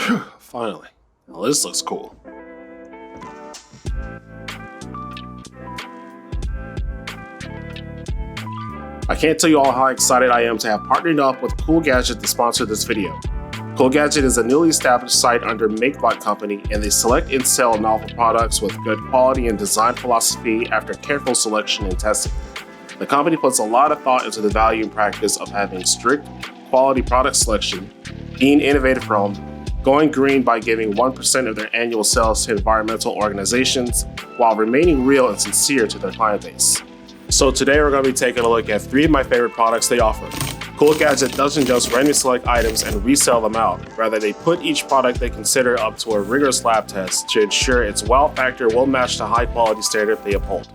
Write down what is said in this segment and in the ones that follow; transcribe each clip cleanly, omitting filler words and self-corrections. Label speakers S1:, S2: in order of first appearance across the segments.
S1: Phew, finally. Now this looks cool. I can't tell you all how excited I am to have partnered up with Cool Gadget to sponsor this video. Cool Gadget is a newly established site under MakeBot Company, and they select and sell novel products with good quality and design philosophy after careful selection and testing. The company puts a lot of thought into the value and practice of having strict quality product selection, being innovative from, going green by giving 1% of their annual sales to environmental organizations, while remaining real and sincere to their client base. So today we're going to be taking a look at 3 of my favorite products they offer. Cool Gadget doesn't just randomly select items and resell them out. Rather, they put each product they consider up to a rigorous lab test to ensure its wow factor will match the high quality standard they uphold.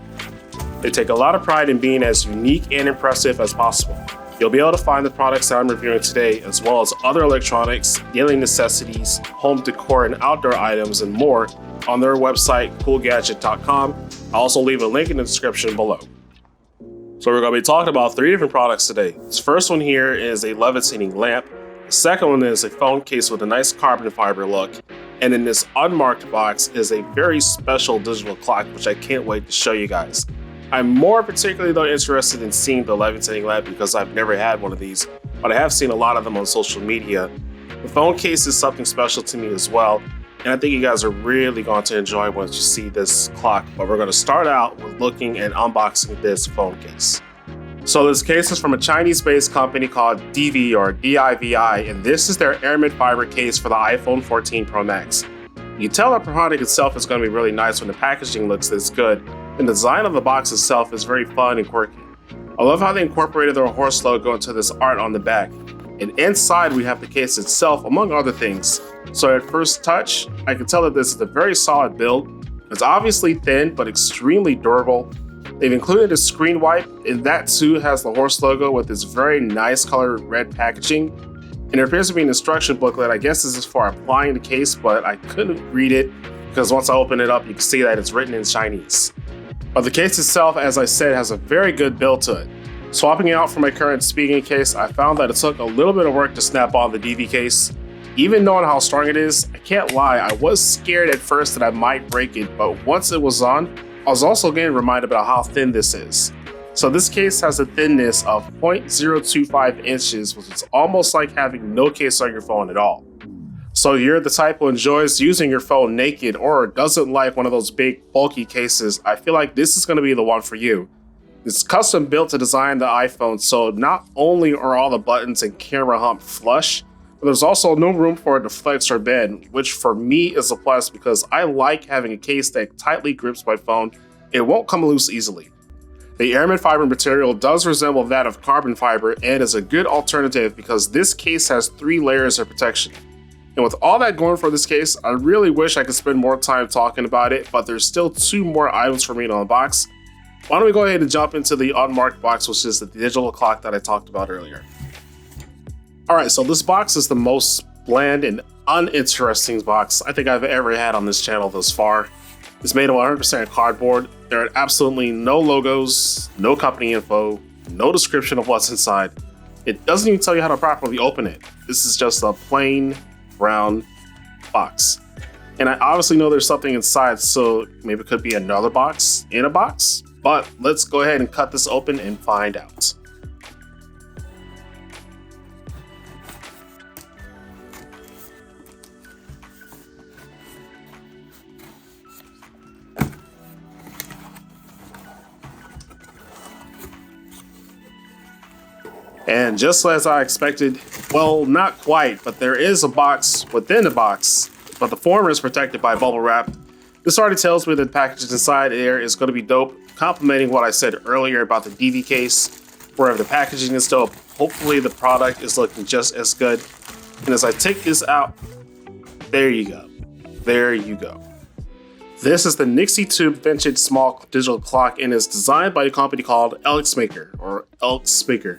S1: They take a lot of pride in being as unique and impressive as possible. You'll be able to find the products that I'm reviewing today, as well as other electronics, daily necessities, home decor and outdoor items, and more on their website, coolgadget.com. I'll also leave a link in the description below. So we're going to be talking about 3 different products today. This first one here is a levitating lamp. The second one is a phone case with a nice carbon fiber look. And in this unmarked box is a very special digital clock, which I can't wait to show you guys. I'm more particularly though interested in seeing the levitating lamp because I've never had one of these, but I have seen a lot of them on social media. The phone case is something special to me as well, and I think you guys are really going to enjoy once you see this clock. But we're going to start out with looking and unboxing this phone case. So this case is from a Chinese-based company called DIVI or DIVI, and this is their Aramid fiber case for the iPhone 14 Pro Max. You can tell the product itself is going to be really nice when the packaging looks this good, and the design of the box itself is very fun and quirky. I love how they incorporated their horse logo into this art on the back. And inside we have the case itself, among other things. So at first touch, I can tell that this is a very solid build. It's obviously thin, but extremely durable. They've included a screen wipe, and that too has the horse logo with this very nice colored red packaging. And there appears to be an instruction booklet. I guess this is for applying the case, but I couldn't read it because once I open it up, you can see that it's written in Chinese. But the case itself, as I said, has a very good build to it. Swapping it out for my current speaking case, I found that it took a little bit of work to snap on the DV case. Even knowing how strong it is, I can't lie, I was scared at first that I might break it, but once it was on, I was also getting reminded about how thin this is. So this case has a thinness of 0.025 inches, which is almost like having no case on your phone at all. So you're the type who enjoys using your phone naked or doesn't like one of those big bulky cases, I feel like this is going to be the one for you. It's custom built to design the iPhone, so not only are all the buttons and camera hump flush, but there's also no room for it to flex or bend, which for me is a plus because I like having a case that tightly grips my phone. It won't come loose easily. The Aramid fiber material does resemble that of carbon fiber and is a good alternative because this case has 3 layers of protection. And with all that going for this case, I really wish I could spend more time talking about it, but there's still 2 more items for me to unbox. Why don't we go ahead and jump into the unmarked box, which is the digital clock that I talked about earlier. Alright, so this box is the most bland and uninteresting box I think I've ever had on this channel thus far. It's made of 100% cardboard. There are absolutely no logos, no company info, no description of what's inside. It doesn't even tell you how to properly open it. This is just a plain brown box. And I obviously know there's something inside, so maybe it could be another box in a box. But let's go ahead and cut this open and find out. And just as I expected, well, not quite, but there is a box within the box, but the former is protected by bubble wrap. This already tells me that the package inside there is going to be dope, complementing what I said earlier about the DV case, where if the packaging is dope, hopefully the product is looking just as good. And as I take this out, there you go. There you go. This is the Nixie tube vintage small digital clock and is designed by a company called Elxmaker or Elxmaker.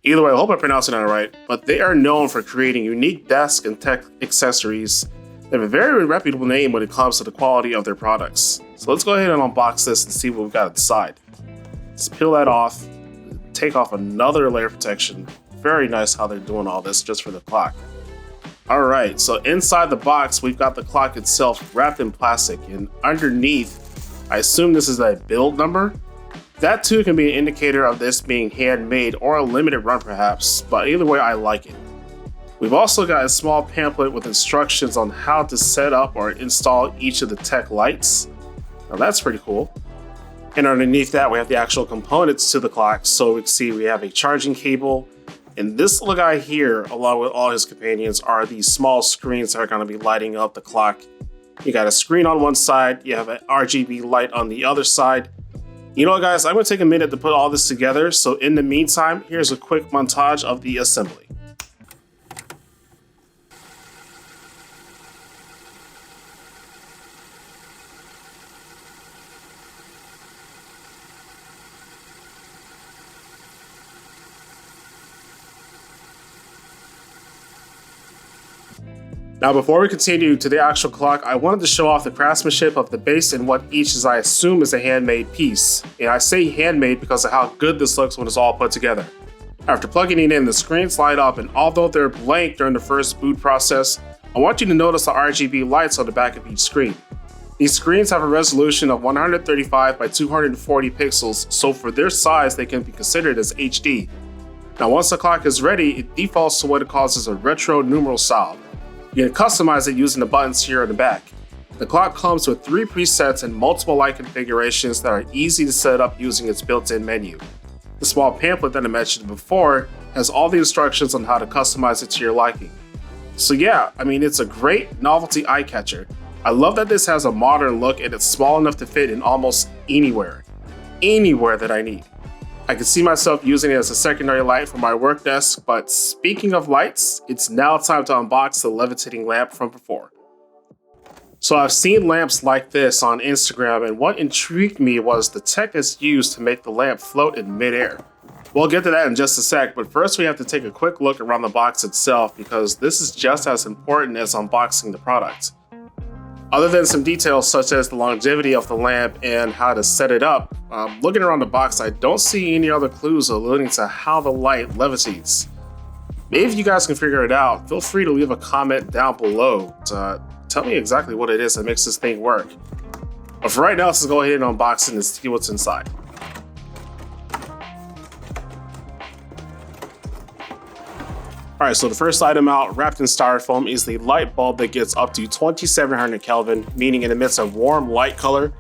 S1: Either way, I hope I pronounced it right, but they are known for creating unique desk and tech accessories. They have a very reputable name when it comes to the quality of their products. So let's go ahead and unbox this and see what we've got inside. Let's peel that off, take off another layer of protection. Very nice how they're doing all this just for the clock. Alright, so inside the box, we've got the clock itself wrapped in plastic, and underneath, I assume this is a build number. That too can be an indicator of this being handmade or a limited run perhaps, but either way I like it. We've also got a small pamphlet with instructions on how to set up or install each of the tech lights. Now that's pretty cool. And underneath that we have the actual components to the clock, so we can see we have a charging cable, and this little guy here, along with all his companions, are these small screens that are going to be lighting up the clock. You got a screen on one side, you have an RGB light on the other side. You know what guys, I'm going to take a minute to put all this together, so in the meantime, here's a quick montage of the assembly. Now before we continue to the actual clock, I wanted to show off the craftsmanship of the base and what each is I assume is a handmade piece. And I say handmade because of how good this looks when it's all put together. After plugging it in, the screens light up, and although they're blank during the first boot process, I want you to notice the RGB lights on the back of each screen. These screens have a resolution of 135 by 240 pixels, so for their size they can be considered as HD. Now once the clock is ready, it defaults to what it calls as a retro numeral style. You can customize it using the buttons here on the back. The clock comes with 3 presets and multiple light configurations that are easy to set up using its built-in menu. The small pamphlet that I mentioned before has all the instructions on how to customize it to your liking. So yeah, I mean, it's a great novelty eye catcher. I love that this has a modern look and it's small enough to fit in almost anywhere that I need. I can see myself using it as a secondary light for my work desk, but speaking of lights, it's now time to unbox the levitating lamp from before. So I've seen lamps like this on Instagram, and what intrigued me was the tech that's used to make the lamp float in midair. We'll get to that in just a sec, but first we have to take a quick look around the box itself because this is just as important as unboxing the product. Other than some details such as the longevity of the lamp and how to set it up, looking around the box I don't see any other clues alluding to how the light levitates. Maybe if you guys can figure it out, feel free to leave a comment down below to tell me exactly what it is that makes this thing work. But for right now, let's go ahead and unbox it and see what's inside. Alright, so the first item out, wrapped in styrofoam, is the light bulb that gets up to 2700 Kelvin, meaning it emits a warm light color.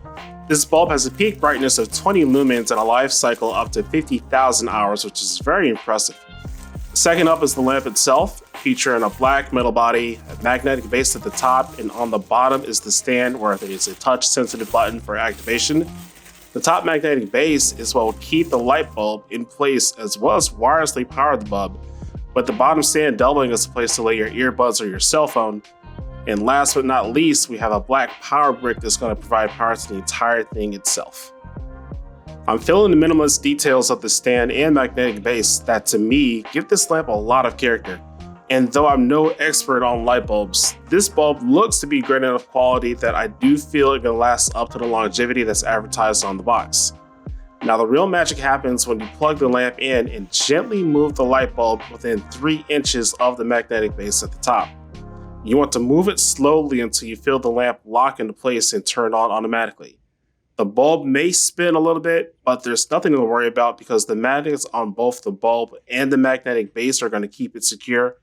S1: This bulb has a peak brightness of 20 lumens and a life cycle up to 50,000 hours, which is very impressive. Second up is the lamp itself, featuring a black metal body, a magnetic base at the top, and on the bottom is the stand where there is a touch-sensitive button for activation. The top magnetic base is what will keep the light bulb in place as well as wirelessly power the bulb, with the bottom stand doubling as a place to lay your earbuds or your cell phone. And last but not least, we have a black power brick that's going to provide power to the entire thing itself. I'm feeling the minimalist details of the stand and magnetic base that to me give this lamp a lot of character. And though I'm no expert on light bulbs, this bulb looks to be great enough quality that I do feel it can last up to the longevity that's advertised on the box. Now the real magic happens when you plug the lamp in and gently move the light bulb within 3 inches of the magnetic base at the top. You want to move it slowly until you feel the lamp lock into place and turn on automatically. The bulb may spin a little bit, but there's nothing to worry about because the magnets on both the bulb and the magnetic base are going to keep it secure.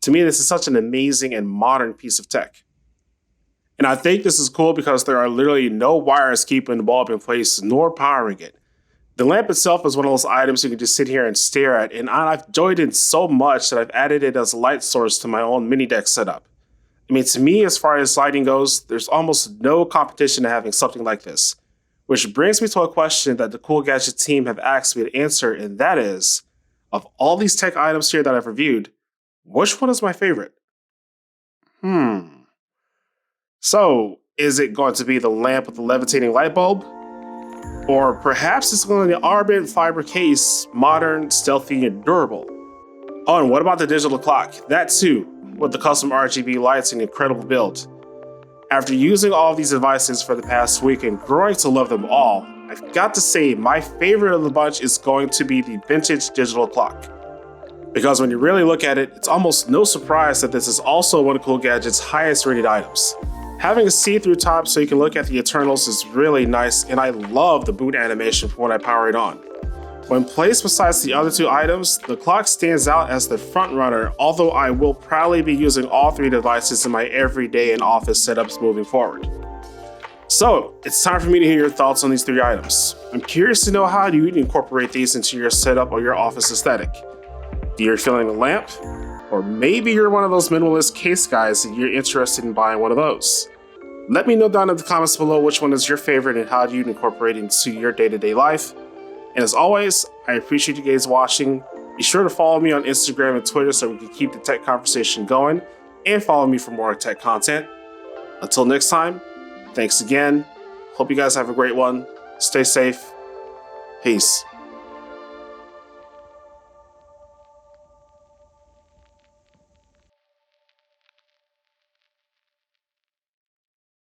S1: To me, this is such an amazing and modern piece of tech. And I think this is cool because there are literally no wires keeping the bulb in place nor powering it. The lamp itself is one of those items you can just sit here and stare at, and I've enjoyed it so much that I've added it as a light source to my own mini deck setup. I mean, to me, as far as lighting goes, there's almost no competition to having something like this. Which brings me to a question that the Cool Gadget team have asked me to answer, and that is, of all these tech items here that I've reviewed, which one is my favorite? So, is it going to be the lamp with the levitating light bulb? Or perhaps it's going to be the Aramid fiber case, modern, stealthy, and durable. Oh, and what about the digital clock? That too, with the custom RGB lights and incredible build. After using all of these devices for the past week and growing to love them all, I've got to say my favorite of the bunch is going to be the vintage digital clock. Because when you really look at it, it's almost no surprise that this is also one of Cool Gadget's highest rated items. Having a see-through top so you can look at the internals is really nice, and I love the boot animation for when I power it on. When placed besides the other two items, the clock stands out as the front runner, although I will probably be using all three devices in my everyday and office setups moving forward. So, it's time for me to hear your thoughts on these three items. I'm curious to know how you incorporate these into your setup or your office aesthetic. Do you feeling a lamp? Or maybe you're one of those minimalist case guys and you're interested in buying one of those. Let me know down in the comments below which one is your favorite and how do you incorporate it into your day-to-day life. And as always, I appreciate you guys watching. Be sure to follow me on Instagram and Twitter so we can keep the tech conversation going, and follow me for more tech content. Until next time, thanks again. Hope you guys have a great one. Stay safe. Peace.